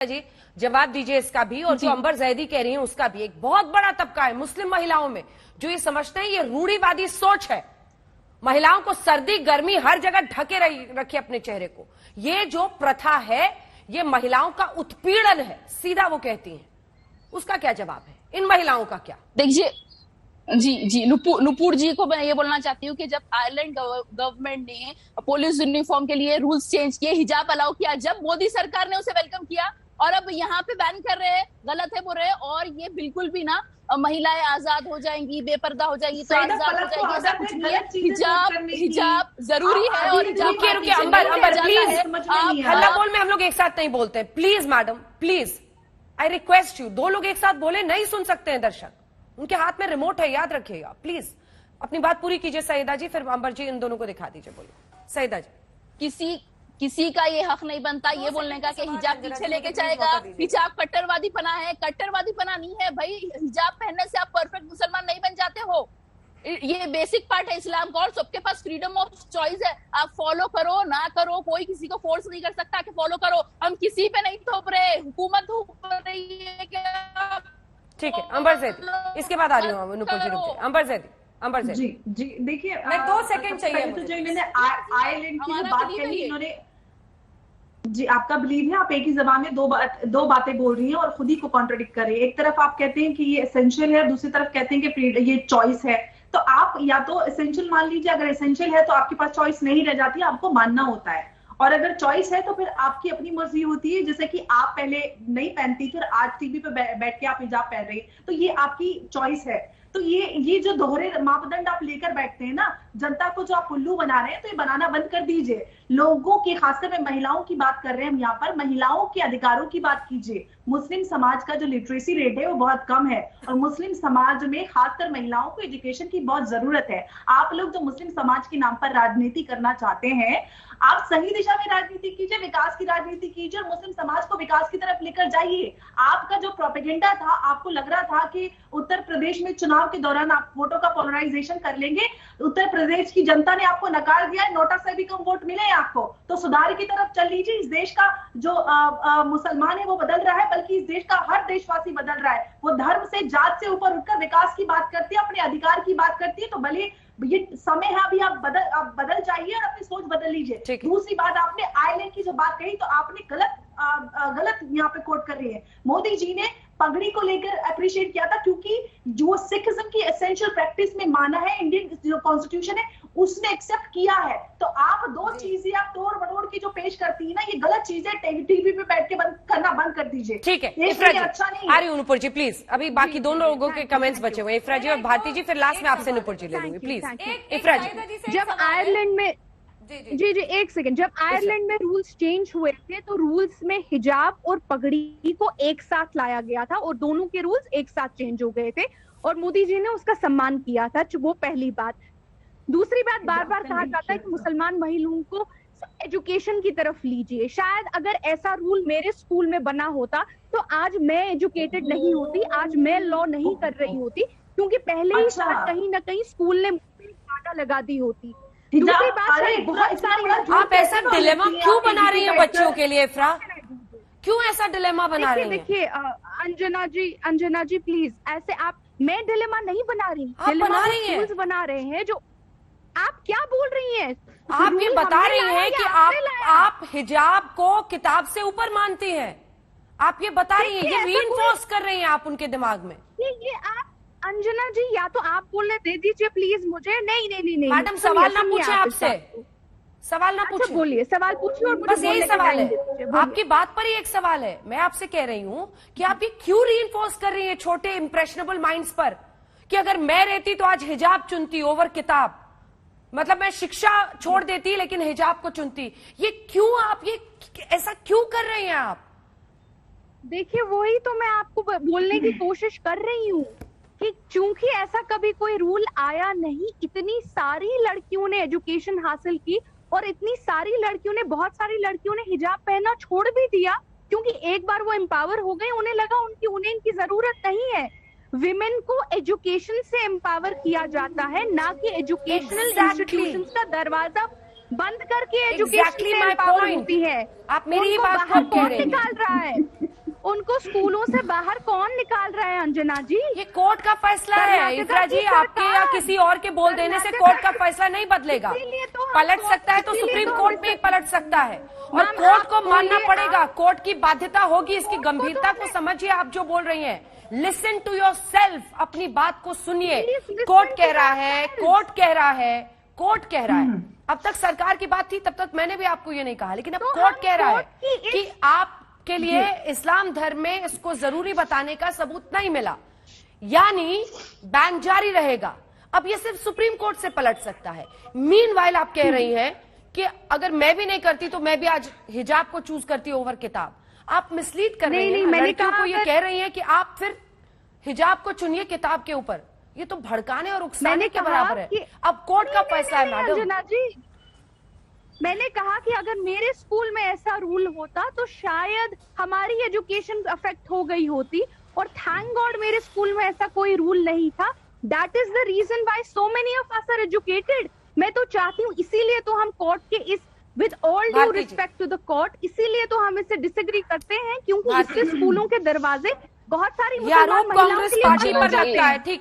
जी जवाब दीजिए इसका भी। और जो अंबर जैदी कह रही है उसका भी। एक बहुत बड़ा तबका है मुस्लिम महिलाओं में जो ये समझते हैं ये रूढ़िवादी सोच है, महिलाओं को सर्दी गर्मी हर जगह ढके रखे अपने चेहरे को। ये जो प्रथा है ये महिलाओं का उत्पीड़न है, सीधा वो कहती हैं। उसका क्या जवाब है, इन महिलाओं का क्या? देखिए जी नुपुर जी को मैं ये बोलना चाहती हूँ कि जब आयरलैंड गवर्नमेंट ने पुलिस यूनिफॉर्म के लिए रूल्स चेंज किए, हिजाब अलाउ किया, जब मोदी सरकार ने उसे वेलकम किया और अब यहाँ पे बैन कर रहे हैं, गलत है बोल रहे हैं। और ये बिल्कुल भी ना महिलाएं आजाद हो जाएंगी, बेपर्दा हो जाएगी तो आजाद हो जाएगी, ऐसा कुछ नहीं है। हिजाब जरूरी है। और रुकिए अंबर प्लीज, हल्ला बोल में हम लोग एक साथ नहीं बोलते। Please madam please, I request you, दो लोग एक साथ बोले नहीं सुन सकते हैं दर्शक, उनके हाथ में रिमोट है, याद रखिएगा। प्लीज अपनी बात पूरी कीजिए सईदा जी, फिर अंबर जी इन दोनों को दिखा दीजिए। बोलिए सईदा जी। किसी का ये हक नहीं बनता ये बोलने का कि हिजाब पीछे लेके जाएगा, हिजाब कट्टरवादी पना है। कट्टरवादी पना नहीं है भाई, हिजाब पहनने से आप परफेक्ट मुसलमान नहीं बन जाते हो। ये बेसिक पार्ट है इस्लाम का और सबके पास फ्रीडम ऑफ चॉइस है। आप फॉलो करो ना करो, कोई किसी को फोर्स नहीं कर सकता कि फॉलो करो। हम किसी पे नहीं थोप रहे, हुकूमत थोप रही है क्या? ठीक है अंबर जैदी, इसके बाद आ रही हूँ नुपुर जी, रुकिए। अंबर जैदी जी देखिए, मैं 2 सेकंड चाहिए तो जो इन्होंने आयरलैंड की जो बात कही इन्होंने, जी आपका बिलीव है, आप एक ही जबान में दो बातें बोल रही हैं और खुद ही को कॉन्ट्रडिक्ट कर रही है। एक तरफ आप कहते हैं कि ये एसेंशियल है, दूसरी तरफ कहते हैं कि ये चॉइस है। तो आप या तो एसेंशियल मान लीजिए, अगर एसेंशियल है तो आपके पास चॉइस नहीं रह जाती, आपको मानना होता है। और अगर चॉइस है तो फिर आपकी अपनी मर्जी होती है। जैसे कि आप पहले नहीं पहनती थी और आज टीवी पे बैठ के आप हिजाब पहन रही, तो ये आपकी चॉइस है। तो ये जो दोहरे मापदंड आप लेकर बैठते हैं ना, जनता को जो आप उल्लू बना रहे हैं, तो ये बनाना बंद कर दीजिए। लोगों की, खासकर मैं महिलाओं की बात कर रहे हैं हम यहाँ पर, महिलाओं के अधिकारों की बात कीजिए। मुस्लिम समाज का जो लिटरेसी रेट है वो बहुत कम है और मुस्लिम समाज में खासकर महिलाओं को एजुकेशन की बहुत जरूरत है। आप लोग जो मुस्लिम समाज के नाम पर राजनीति करना चाहते हैं, आप सही दिशा में राजनीति कीजिए, विकास की राजनीति कीजिए और मुस्लिम समाज को विकास की तरफ लेकर जाइए। आपका जो प्रोपेगेंडा था, आपको लग रहा था कि उत्तर प्रदेश में चुनाव के दौरान आप वोटों का पोलराइजेशन कर लेंगे। उत्तर प्रदेश की जनता ने आपको नकार दिया है, नोटा से भी कम वोट मिले हैं आपको, तो सुधार की तरफ चल लीजिए। इस देश का जो मुसलमान है वो बदल रहा है, बल्कि इस देश का हर देशवासी बदल रहा है। वो धर्म से, जात से ऊपर उठकर विकास की बात करती है, अपने अधिकार की बात करती है। तो भले ये समय है, अभी आप बदल जाइए और अपनी सोच बदल लीजिए। दूसरी बात, आपने आयरलैंड की जो बात कही तो आपने गलत यहाँ पे कोट कर रही है। मोदी जी ने पगड़ी को लेकर अप्रिशिएट किया था क्योंकि जो सिखिज्म की एसेंशियल प्रैक्टिस में माना है, इंडियन जो कॉन्स्टिट्यूशन है उसने एक्सेप्ट किया है। तो आप दो चीजें आप तोड़ मरोड़ की जो पेश करती है ना, ये गलत चीजें टीवी पे बैठ के करना बंद कर दीजिए। ठीक है अच्छा नहीं आ रही हूँ नुपुर जी, प्लीज। अभी बाकी दोनों लोगों के कमेंट्स बचे हुए, इफ्रा जी और भारती जी, फिर लास्ट में आपसे नुपुर जी ले लूंगी। प्लीज इफ्रा जी। जब आयरलैंड में जी एक सेकंड, जब आयरलैंड में रूल्स चेंज हुए थे तो रूल्स में हिजाब और पगड़ी को एक साथ लाया गया था और दोनों के रूल्स एक साथ चेंज हो गए थे और मोदी जी ने उसका सम्मान किया था। वो पहली बात। दूसरी बात, बार बार कहा जाता है कि मुसलमान महिलाओं को एजुकेशन की तरफ लीजिए। शायद अगर ऐसा रूल मेरे स्कूल में बना होता तो आज मैं एजुकेटेड नहीं होती, आज मैं लॉ नहीं कर रही होती, क्योंकि पहले ही कहीं ना कहीं स्कूल ने कांटा लगा दी होती। दूसरी बात, बहुत सारी आप ऐसा डिलेमा क्यों बना रही हैं बच्चों के लिए इफ्रा? क्यों ऐसा डिलेमा बना रही हैं? देखिए अंजना जी प्लीज, ऐसे मैं डिलेमा नहीं बना रही, आप बना रही हैं, बना रहे हैं। जो आप क्या बोल रही हैं? आप ये बता रही हैं कि आप हिजाब को किताब से ऊपर मानती हैं। आप ये बता रही हैं, ये रीइंफोर्स कर रही हैं आप उनके दिमाग में। ये आप अंजना जी, या तो आप बोलने दे दीजिए प्लीज मुझे। नहीं मैडम सवाल ना पूछे आपसे, सवाल ना पूछे। बोलिए, सवाल पूछिए और बस यही सवाल है, आपकी बात पर ही एक सवाल है। मैं आपसे कह रही हूं कि आप ये क्यों रीइंफोर्स कर रही हैं छोटे इंप्रेशनेबल माइंड्स पर कि अगर मैं रहती तो आज हिजाब चुनती ओवर किताब, मतलब मैं शिक्षा छोड़ देती लेकिन हिजाब को चुनती। ये क्यों, आप ये ऐसा क्यों कर रही हैं आप? देखिए वही तो मैं आपको बोलने की कोशिश कर रही हूँ कि चूंकि ऐसा कभी कोई रूल आया नहीं, इतनी सारी लड़कियों ने एजुकेशन हासिल की और इतनी सारी लड़कियों ने, बहुत सारी लड़कियों ने हिजाब पहनना छोड़ भी दिया क्योंकि एक बार वो एम्पावर हो गए, उन्हें लगा उन्हें इनकी जरूरत नहीं है। विमेन को एजुकेशन से एम्पावर किया जाता है, ना कि एजुकेशनल इंस्टीट्यूशंस का दरवाजा बंद करके Exactly education my empower point. होती है। आप मेरी ही उनको बात बाहर खुद कह कौन रही हैं। निकाल रहा है? उनको स्कूलों से बाहर कौन निकाल रहा है अंजना जी? ये कोर्ट का फैसला है कर्नाटका इकरा जी, की आपके या सरकार। किसी और के बोल देने से कर्नाटका- कोर्ट का फैसला नहीं बदलेगा। इसीलिए तो हम पलट कोर्ट- सकता है तो इसीलिए सुप्रीम तो हम कोर्ट में ही इसे- पलट सकता है, और मैम, कोर्ट को आप मानना बोलिए, पड़ेगा। कोर्ट की बाध्यता होगी, इसकी कोर्ट को गंभीरता तो को समझिए। आप जो बोल रही हैं, लिसन टू योर सेल्फ, अपनी बात को सुनिए। Please listen कोर्ट to कह रहा है, yourself. कोर्ट कह रहा है, कोर्ट कह रहा है। अब तक सरकार की बात थी, तब तक मैंने भी आपको ये नहीं कहा, लेकिन अब तो कोर्ट हम कह रहा है कोर्ट की इस- कि आपके लिए इस्लाम धर्म में इसको जरूरी बताने का सबूत नहीं मिला, यानी बैन जारी रहेगा। अब ये सिर्फ सुप्रीम कोर्ट से पलट सकता है। मीनवाइल आप कह रही हैं कि अगर मैं भी नहीं करती तो मैं भी आज हिजाब को चूज करती ओवर किताब। आप मिसलीड कर रही नहीं, हैं। मैंने लड़कियों कहा को ये अगर- कह रही हैं कि आप फिर हिजाब को चुनिए किताब के ऊपर। ये तो भड़काने और उकसाने मैंने के कहा बराबर है। कि- अब कोर्ट का नहीं, फैसला है नहीं, मैडम। अंजना जी, मैंने कहा कि अगर मेरे स्कूल में ऐसा रूल होता तो शायद हमारी एजुकेशन अफेक्ट हो गई होती, और थैंक गॉड मेरे स्कूल में ऐसा कोई रूल नहीं था। That is the reason why so many of us are educated. मैं तो चाहती हूँ, इसीलिए तो हम कोर्ट के इस, with all due Bharti ji. Respect to the court, इसीलिए तो हम इससे डिसएग्री करते हैं, क्योंकि भारती इससे स्कूलों के दरवाजे बहुत सारी ये आरोप मुसलमान महिलाओं कांग्रेस के लिए पार्टी बंद हो पर जाते लगता हैं। है, ठीक है।